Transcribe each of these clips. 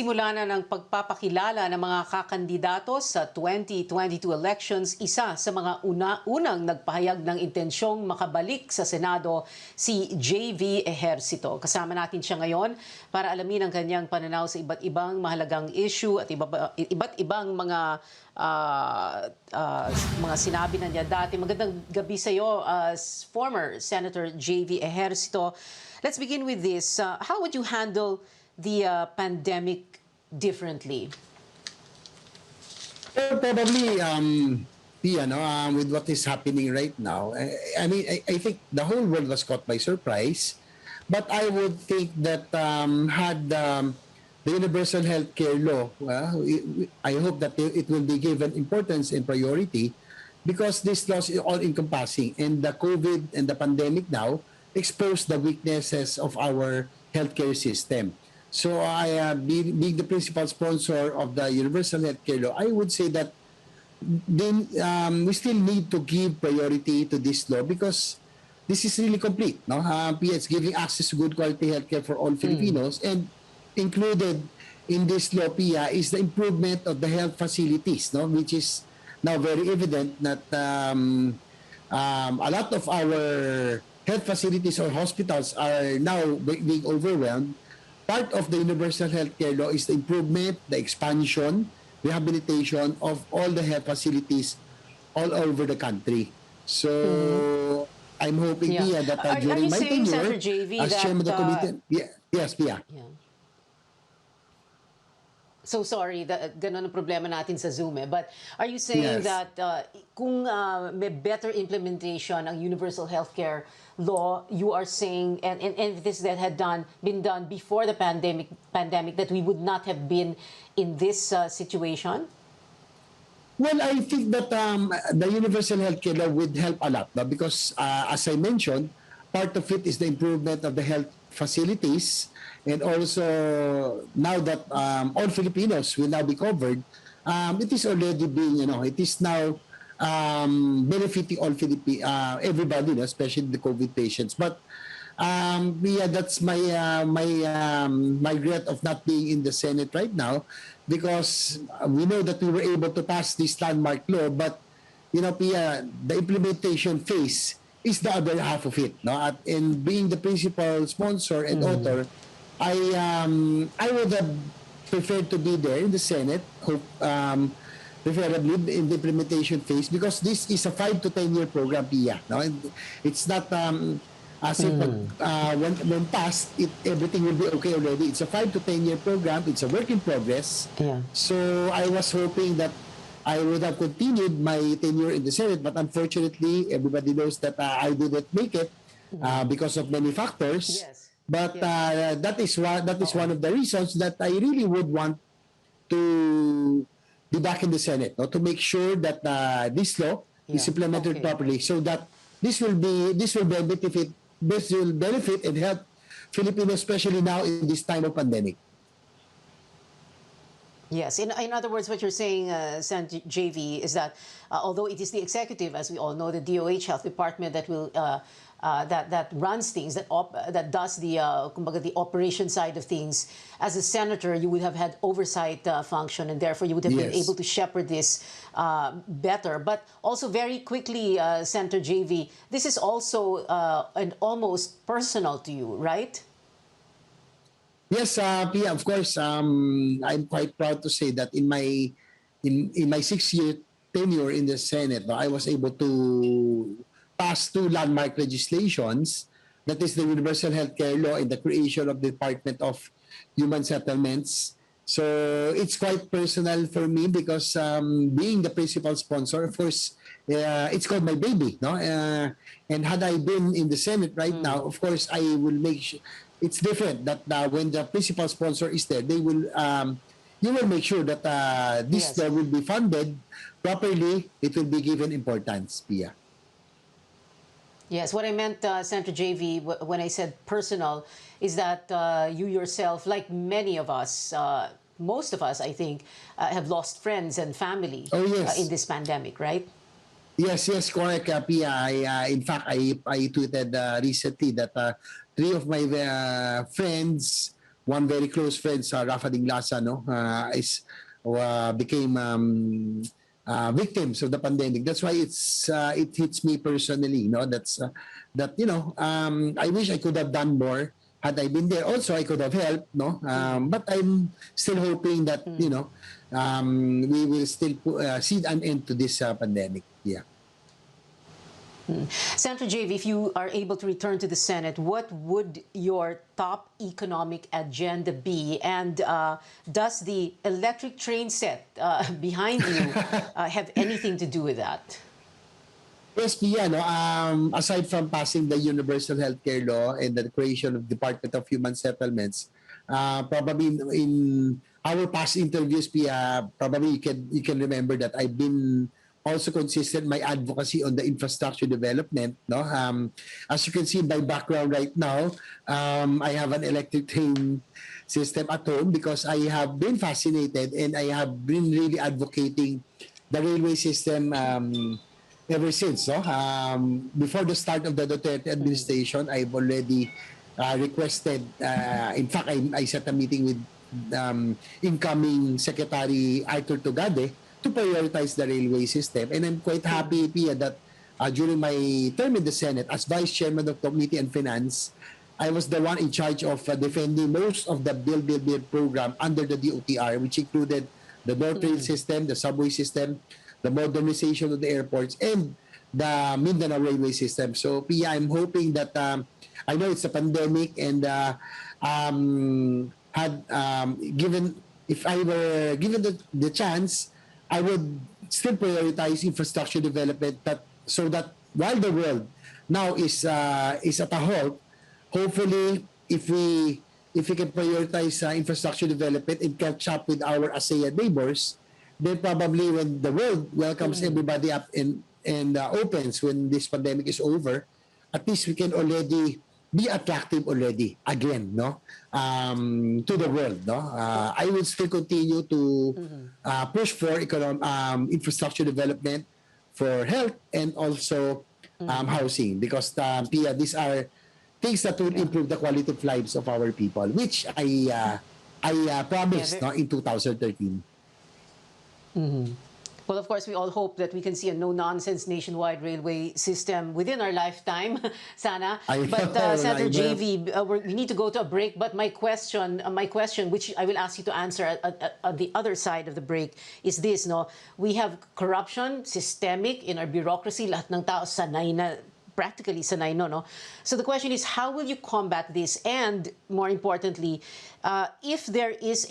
Simula na ng pagpapakilala ng mga kakandidato sa 2022 elections, isa sa mga unang nagpahayag ng intensyong makabalik sa Senado si JV Ejercito. Kasama natin siya ngayon para alamin ang kanyang pananaw sa iba't ibang mahalagang issue at iba't ibang mga sinabi na niya dati. Magandang gabi sa iyo, former Senator JV Ejercito. Let's begin with this. How would you handle the pandemic differently? Probably, with what is happening right now, I think the whole world was caught by surprise. But I would think that had the universal healthcare law, I hope that it will be given importance and priority because this law is all-encompassing. And the COVID and the pandemic now expose the weaknesses of our healthcare system. So being the principal sponsor of the universal healthcare law, I would say that then we still need to give priority to this law because this is really complete. No, it's giving access to good quality healthcare for all Filipinos, and included in this law, Pia, is the improvement of the health facilities, no, which is now very evident that a lot of our health facilities or hospitals are now being overwhelmed. Part of the universal healthcare law is the improvement, the expansion, rehabilitation of all the health facilities all over the country. So I'm hoping, Pia, that during my tenure as chairman of the committee, yes, Pia. Yeah. So sorry, ganun ang problema natin sa Zoom eh. But are you saying that kung may better implementation ng universal healthcare law, you are saying, and this that had been done before the pandemic, that we would not have been in this situation? Well, I think that the universal healthcare law would help a lot, no? Because as I mentioned, part of it is the improvement of the health facilities. And also, now that all Filipinos will now be covered, it is already being, it is now benefiting all everybody, especially the COVID patients. But that's my regret of not being in the Senate right now, because we know that we were able to pass this landmark law, but Pia, the implementation phase is the other half of it, no? And being the principal sponsor and author, I would have preferred to be there in the Senate, preferably in the implementation phase, because this is a 5 to 10 year program, Pia. No? And it's not as if when passed, everything will be okay already. It's a 5 to 10 year program. It's a work in progress. Yeah. So I was hoping that I would have continued my tenure in the Senate, but unfortunately, everybody knows that I didn't make it because of many factors. Yes. But that is one of the reasons that I really would want to be back in the Senate, no? To make sure that this law is implemented properly, so that this will benefit and help Filipinos, especially now in this time of pandemic. Yes. In other words, what you're saying, Senator JV, is that although it is the executive, as we all know, the DOH Health Department that will that runs things, that does the the operation side of things, as a senator, you would have had oversight function, and therefore you would have been able to shepherd this better. But also very quickly, Senator JV, this is also an almost personal to you, right? Yes, Pia, of course. I'm quite proud to say that in my 6-year tenure in the Senate, I was able to pass 2 landmark legislations. That is the Universal Healthcare Law and the creation of the Department of Human Settlements. So it's quite personal for me because being the principal sponsor, of course, it's called my baby, no? And had I been in the Senate right now, of course, I will make sure. It's different that when the principal sponsor is there, they will you will make sure that this law will be funded properly. It will be given importance, Pia. Yes, what I meant, Senator JV, when I said personal, is that you yourself, like many of us, most of us, I think, have lost friends and family in this pandemic, right? Yes, correct, Pia. In fact, I tweeted recently that 3 of my friends one very close friend sa Rafa Dinglasa, no, became victims of the pandemic. That's why it hits me personally. No, that I wish I could have done more had I been there. Also, I could have helped. No, but I'm still hoping that we will still see an end to this pandemic. Yeah. Senator JV, if you are able to return to the Senate, what would your top economic agenda be? And does the electric train set behind you have anything to do with that? Yes, Pia, no, aside from passing the Universal Healthcare Law and the creation of Department of Human Settlements, probably in our past interviews, Pia, probably you can remember that I've been also consistent my advocacy on the infrastructure development. No, as you can see, my background right now, I have an electric train system at home because I have been fascinated and I have been really advocating the railway system. Ever since, no? Before the start of the Duterte administration, I've already requested, in fact, I set a meeting with incoming Secretary Arthur Tugade to prioritize the railway system. And I'm quite happy, Pia, that during my term in the Senate as Vice Chairman of the Committee on Finance, I was the one in charge of defending most of the Build program under the DOTR, which included the North Rail system, the subway system, the modernization of the airports, and the Mindanao railway system. So, Pia, I'm hoping that I know it's a pandemic, and if I were given the chance, I would still prioritize infrastructure development so that while the world now is at a halt, hopefully if we can prioritize infrastructure development and catch up with our ASEAN neighbors, then probably when the world welcomes everybody up and opens when this pandemic is over, at least we can already be attractive already again, no, to the world, no. I will still continue to push for infrastructure development, for health, and also housing, because Pia, these are things that will improve the quality of lives of our people, which I promised, no, in 2013. Well, of course, we all hope that we can see a no-nonsense nationwide railway system within our lifetime, sana. But Senator JV, we need to go to a break. But my question, which I will ask you to answer at the other side of the break, is this: no, we have corruption, systemic in our bureaucracy. Lahat ng tao sanay na, practically sanay, no. So the question is, how will you combat this? And more importantly, if there is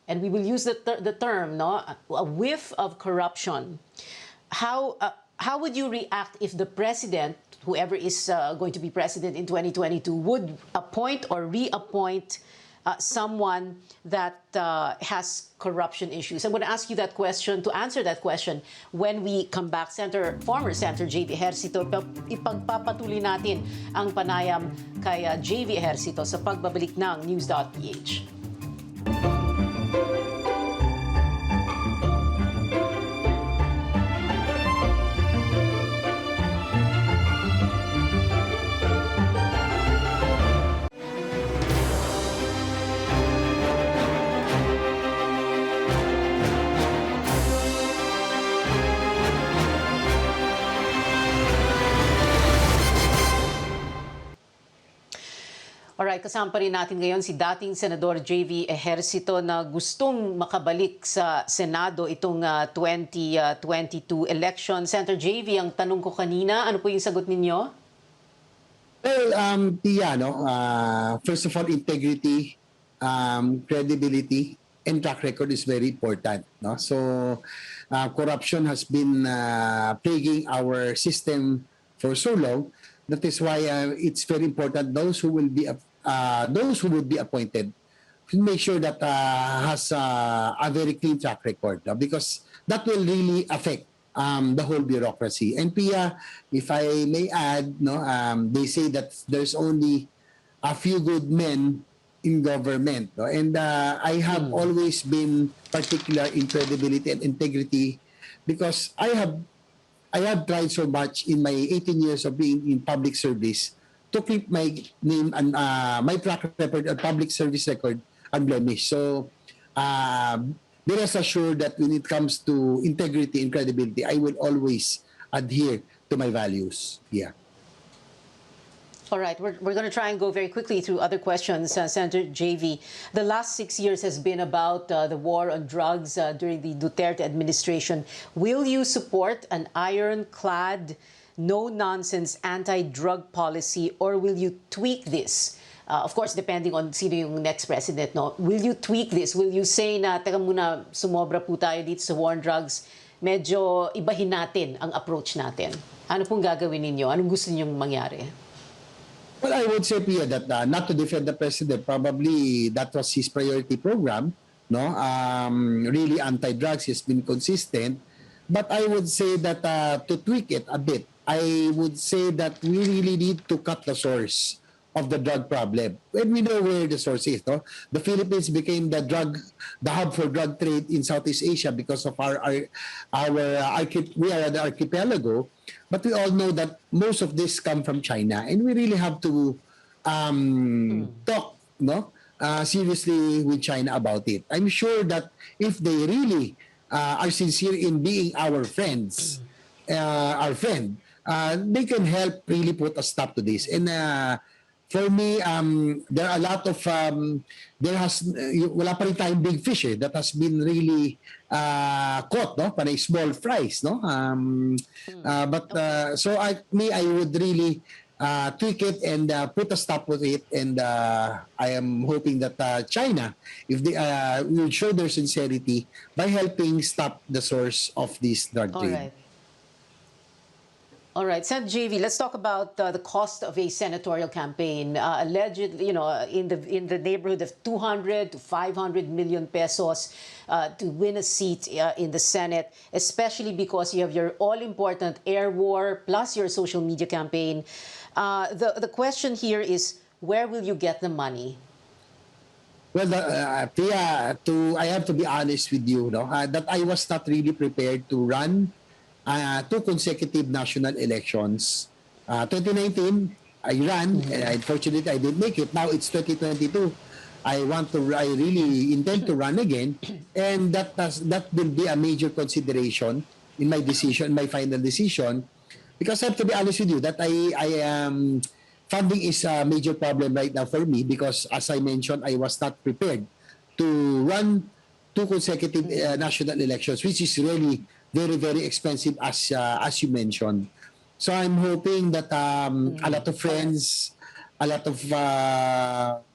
and we will use the term, no, a whiff of corruption, how would you react if the president, whoever is going to be president in 2022, would appoint or reappoint someone that has corruption issues? I'm going to ask you that question, to answer that question, when we come back. Former Senator JV Ejercito, ipagpapatuloy natin ang panayam kay JV Ejercito sa pagbabalik ng News.ph. Alright, kasama pa rin natin ngayon si dating Senador JV Ejercito na gustong makabalik sa Senado itong 2022 election. Senator JV, ang tanong ko kanina, ano po yung sagot ninyo? Well, Tia, no, first of all, integrity, credibility, and track record is very important. No? So, corruption has been plaguing our system for so long. That is why it's very important those who will be appointed to make sure that has a very clean track record, because that will really affect the whole bureaucracy. And Pia, if I may add, no, they say that there's only a few good men in government, no? And I have always been particular in credibility and integrity, because I have tried so much in my 18 years of being in public service to keep my name and my track record and public service record unblemished. So, be rest assured that when it comes to integrity and credibility, I will always adhere to my values. Yeah. All right, we're going to try and go very quickly through other questions. Senator JV, the last 6 years has been about the war on drugs during the Duterte administration. Will you support an ironclad, no-nonsense anti-drug policy, or will you tweak this? Of course, depending on sino yung next president, no? Will you tweak this? Will you say na, teka muna, sumobra po tayo dito sa war on drugs, medyo ibahin natin ang approach natin? Ano pong gagawin ninyo? Anong gusto ninyong mangyari? Well, I would say, Pia, that not to defend the president, probably that was his priority program, no? Really anti-drugs, he's been consistent. But I would say that to tweak it a bit, I would say that we really need to cut the source of the drug problem. And we know where the source is, no? The Philippines became the hub for drug trade in Southeast Asia because of we are the archipelago. But we all know that most of this come from China, and we really have to talk, no, seriously with China about it. I'm sure that if they really are sincere in being our friends, they can help really put a stop to this. And for me, there are a lot of wala pa rin tayong big fish that has been really caught, no, para small fries, no. So I would really tweak it and put a stop with it, and I am hoping that China, if they will show their sincerity by helping stop the source of this drug trade. All right. All right, Senator JV, let's talk about the cost of a senatorial campaign. Allegedly, in the neighborhood of 200 to 500 million pesos to win a seat in the Senate, especially because you have your all-important air war plus your social media campaign. The question here is, where will you get the money? Well, Pia, I have to be honest with you, no, that I was not really prepared to run 2 consecutive national elections. 2019, I ran, and unfortunately I didn't make it. Now it's 2022. I really intend to run again, and that will be a major consideration in my decision, my final decision, because I have to be honest with you that funding is a major problem right now for me, because as I mentioned, I was not prepared to run 2 consecutive national elections, which is really very, very expensive, as you mentioned. So I'm hoping that a lot of friends, a lot of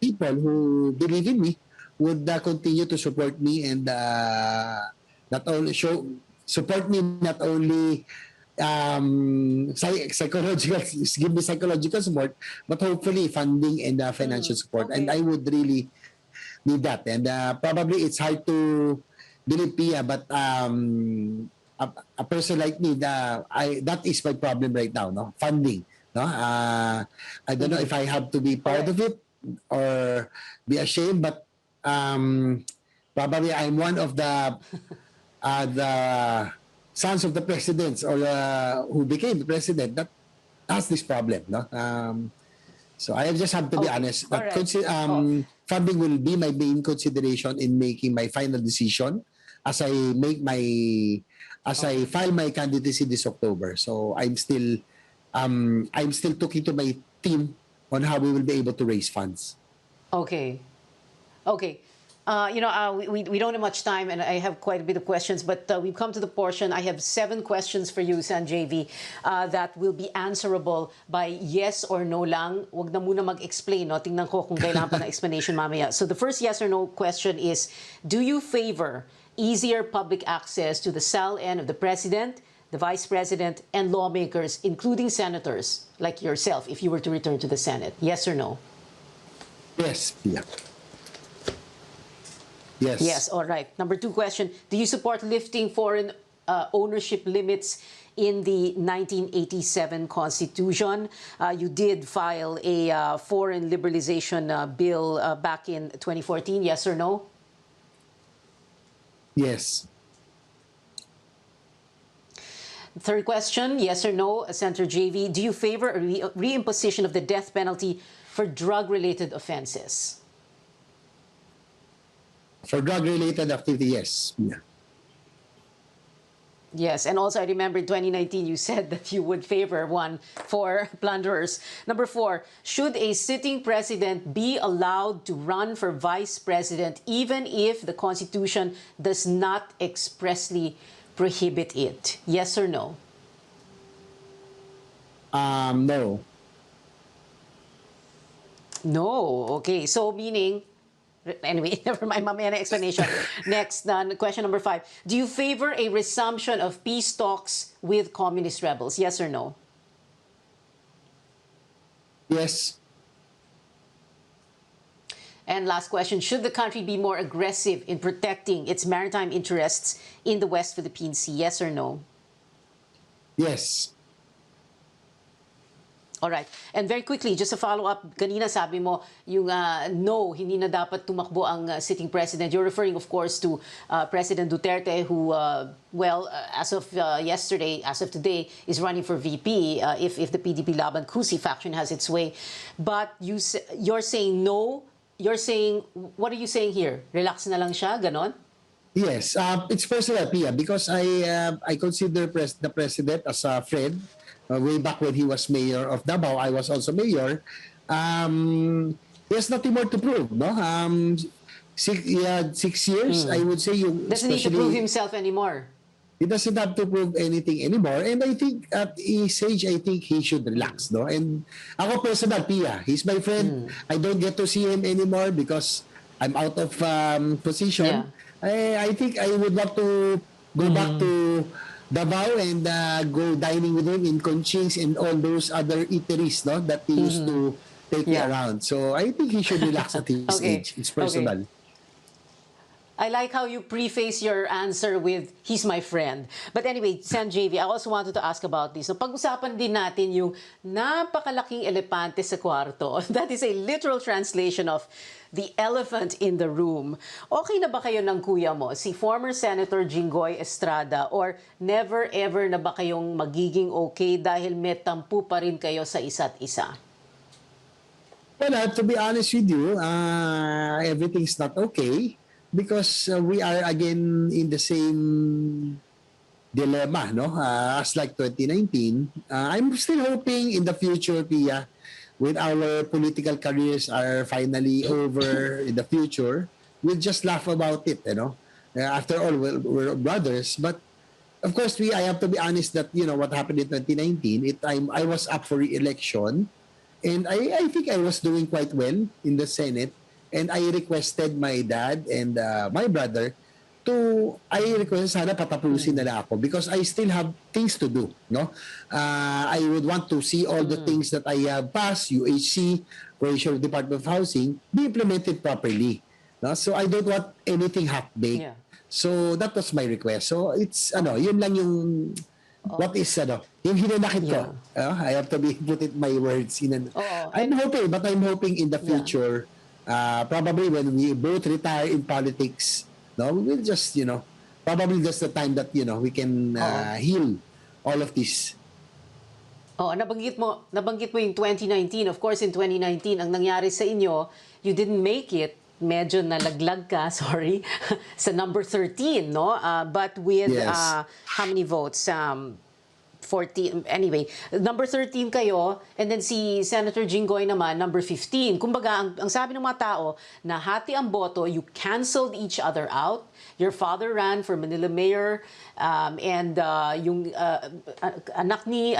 people who believe in me would continue to support me, and not only support me, not only psychological, give me psychological support, but hopefully funding and financial support. Okay. And I would really need that. And probably it's hard to believe, Pia, but a person like me, that is my problem right now, no? Funding, no? I don't know if I have to be proud of it or be ashamed, but probably I'm one of the sons of the presidents, or who became the president, that has this problem, no? So I just have to be honest. But funding will be my main consideration in making my final decision as I file my candidacy this October. So I'm still talking to my team on how we will be able to raise funds. Okay. We don't have much time, and I have quite a bit of questions, but we've come to the portion. I have 7 questions for you, San JV, that will be answerable by yes or no lang. Wag na muna mag-explain, no? Tingnan ko kung kailangan pa ng explanation mamaya. So the first yes or no question is, do you favor easier public access to the SALN of the President, the Vice President, and lawmakers, including senators like yourself, if you were to return to the Senate? Yes or no? Yes, yeah. Yes. Yes, all right. Number 2 question, do you support lifting foreign ownership limits in the 1987 Constitution? You did file a foreign liberalization bill back in 2014, yes or no? Yes. Third question, yes or no, Senator JV, do you favor a reimposition of the death penalty for drug-related offenses? For drug-related activity, yes. Yeah. Yes, and also I remember in 2019 you said that you would favor one for plunderers. Number 4, should a sitting president be allowed to run for vice president even if the Constitution does not expressly prohibit it? Yes or no? No. No. Okay, so meaning, anyway, never mind, mamaya na explanation. Next, question number 5. Do you favor a resumption of peace talks with communist rebels? Yes or no? Yes. And last question, should the country be more aggressive in protecting its maritime interests in the West Philippine Sea? Yes or no? Yes. All right. And very quickly, just a follow-up, kanina sabi mo, yung no, hindi na dapat tumakbo ang sitting president. You're referring, of course, to President Duterte, who, as of yesterday, as of today, is running for VP if the PDP Laban Kusi faction has its way. But you're saying no. You're saying, what are you saying here? Relax na lang siya, ganon? Yes. It's personal, Pia, because I consider the president as a friend. Way back when he was mayor of Davao, I was also mayor. He has nothing more to prove, no? 6 years, I would say. Doesn't need to prove himself anymore. He doesn't have to prove anything anymore. And I think at his age, I think he should relax, no? And ako personal, Pia, he's my friend. I don't get to see him anymore because I'm out of position. Yeah. I think I would love to go back to Davao and go dining with him in Conchings and all those other eateries, no, that he used to take me around. So I think he should relax at his age. It's personal. Okay. I like how you preface your answer with, he's my friend. But anyway, Sen. JV, I also wanted to ask about this. So pag-usapan din natin yung napakalaking elepante sa kwarto. That is a literal translation of the elephant in the room. Okay na ba kayo ng kuya mo, si former Senator Jinggoy Estrada, or never ever na ba kayong magiging okay dahil may tampu pa rin kayo sa isa't isa? Well, to be honest with you, everything's not okay. Because we are again in the same dilemma, no? As like 2019, I'm still hoping in the future, Pia, when our political careers are finally over in the future, we'll just laugh about it, you know? After all, we're brothers. But of course, I have to be honest that, you know, what happened in 2019, I was up for re-election, and I think I was doing quite well in the Senate. And I requested my dad and my brother I requested sana patapusin na lang ako because I still have things to do, no? I would want to see all the things that I have passed, UHC, Croatian Department of Housing, be implemented properly. No? So I don't want anything half-baked. Yeah. So that was my request. So it's, yun lang yung, what is, yung hinanakit ko. I have to put it my words in. I'm hoping in the future, probably when we both retire in politics, no, we will just, probably that's the time that, we can heal all of this. Nabanggit mo yung 2019. Of course, in 2019, ang nangyari sa inyo, you didn't make it. Medyo nalaglag ka, sorry, sa number 13, no? But with, how many votes? 14, anyway, number 13 kayo, and then si Senator Jinggoy naman, number 15. Kumbaga, ang sabi ng mga tao, nahati ang boto, you canceled each other out. Your father ran for Manila Mayor, and yung anak ni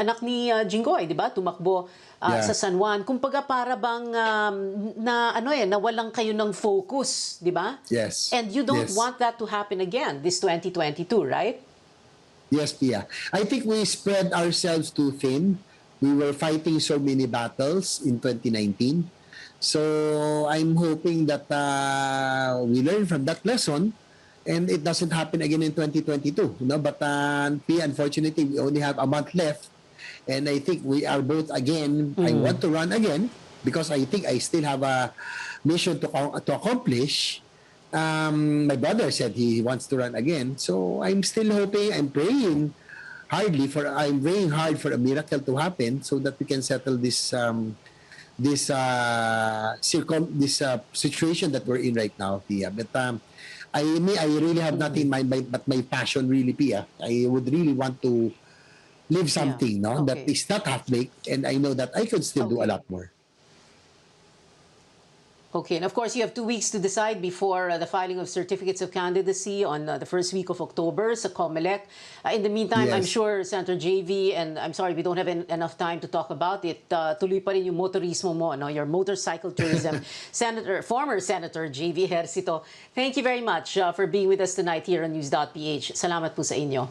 Jinggoy, di ba? Tumakbo sa San Juan. Kumbaga, para bang nawalang kayo ng focus, di ba? Yes. And you don't want that to happen again, this 2022, right? Yes, Pia. I think we spread ourselves too thin. We were fighting so many battles in 2019. So I'm hoping that we learn from that lesson and it doesn't happen again in 2022. But Pia, unfortunately, we only have a month left. And I think we are both again, I want to run again because I think I still have a mission to accomplish. My brother said he wants to run again. So I'm still hoping, I'm praying hard for a miracle to happen so that we can settle this this situation that we're in right now, Pia. But I really have nothing in mind, but my passion really, Pia. I would really want to live Yeah. something, no, that Okay. is not half baked, and I know that I could still do a Okay. lot more. Okay, and of course, you have 2 weeks to decide before the filing of certificates of candidacy on the first week of October sa COMELEC. In the meantime, I'm Yes. sure Senator JV, and I'm sorry we don't have enough time to talk about it, tuloy pa rin yung motorismo mo, no? Your motorcycle tourism. Former Senator JV Ejercito, thank you very much for being with us tonight here on News.ph. Salamat po sa inyo.